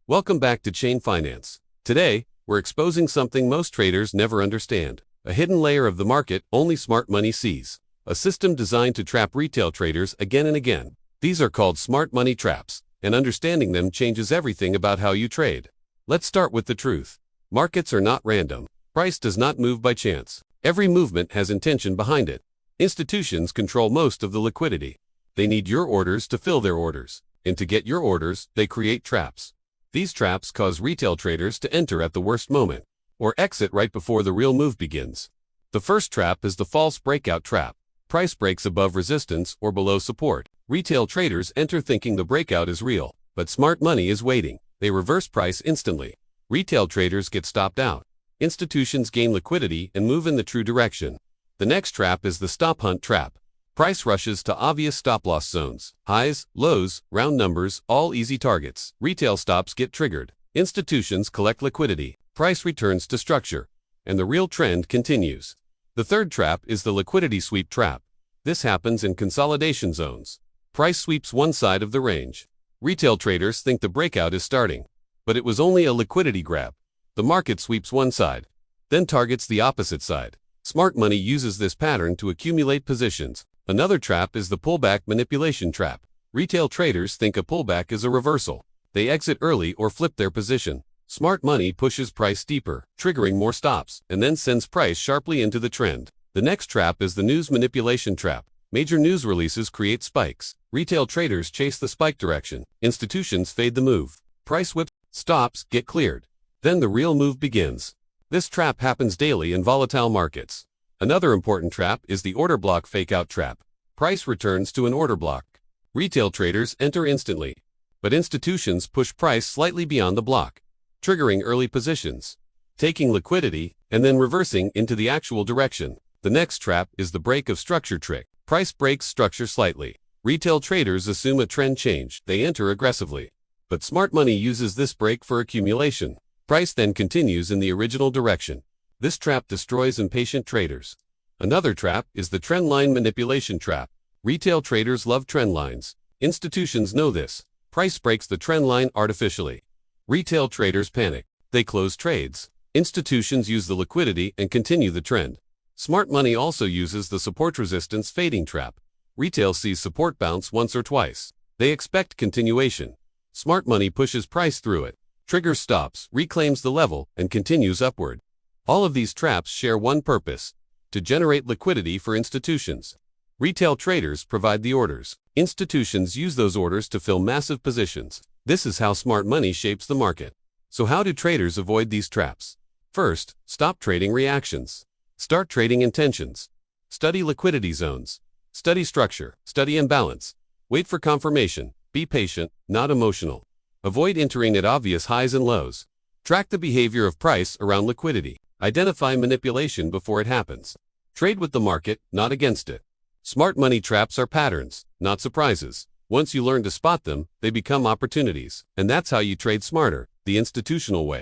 Welcome back to ChainFinance. Today, we're exposing something most traders never understand, a hidden layer of the market only smart money sees, a system designed to trap retail traders again and again. These are called smart money traps, and understanding them changes everything about how you trade. Let's start with the truth. Markets are not random. Price does not move by chance. Every movement has intention behind it. Institutions control most of the liquidity. They need your orders to fill their orders, and to get your orders, they create traps. These traps cause retail traders to enter at the worst moment, or exit right before the real move begins. The first trap is the false breakout trap. Price breaks above resistance or below support. Retail traders enter thinking the breakout is real, but smart money is waiting. They reverse price instantly. Retail traders get stopped out. Institutions gain liquidity and move in the true direction. The next trap is the stop hunt trap. Price rushes to obvious stop-loss zones. Highs, lows, round numbers, all easy targets. Retail stops get triggered. Institutions collect liquidity. Price returns to structure, and the real trend continues. The third trap is the liquidity sweep trap. This happens in consolidation zones. Price sweeps one side of the range. Retail traders think the breakout is starting, but it was only a liquidity grab. The market sweeps one side, then targets the opposite side. Smart money uses this pattern to accumulate positions. Another trap is the pullback manipulation trap. Retail traders think a pullback is a reversal. They exit early or flip their position. Smart money pushes price deeper, triggering more stops, and then sends price sharply into the trend. The next trap is the news manipulation trap. Major news releases create spikes. Retail traders chase the spike direction. Institutions fade the move. Price whips, stops get cleared. Then the real move begins. This trap happens daily in volatile markets. Another important trap is the order block fakeout trap. Price returns to an order block. Retail traders enter instantly, but institutions push price slightly beyond the block, triggering early positions, taking liquidity, and then reversing into the actual direction. The next trap is the break of structure trick. Price breaks structure slightly. Retail traders assume a trend change. They enter aggressively, but smart money uses this break for accumulation. Price then continues in the original direction. This trap destroys impatient traders. Another trap is the trendline manipulation trap. Retail traders love trendlines. Institutions know this. Price breaks the trendline artificially. Retail traders panic. They close trades. Institutions use the liquidity and continue the trend. Smart money also uses the support resistance fading trap. Retail sees support bounce once or twice. They expect continuation. Smart money pushes price through it, triggers stops, reclaims the level, and continues upward. All of these traps share one purpose: to generate liquidity for institutions. Retail traders provide the orders. Institutions use those orders to fill massive positions. This is how smart money shapes the market. So how do traders avoid these traps? First, stop trading reactions. Start trading intentions. Study liquidity zones. Study structure. Study imbalance. Wait for confirmation. Be patient, not emotional. Avoid entering at obvious highs and lows. Track the behavior of price around liquidity. Identify manipulation before it happens. Trade with the market, not against it. Smart money traps are patterns, not surprises. Once you learn to spot them, they become opportunities. And that's how you trade smarter, the institutional way.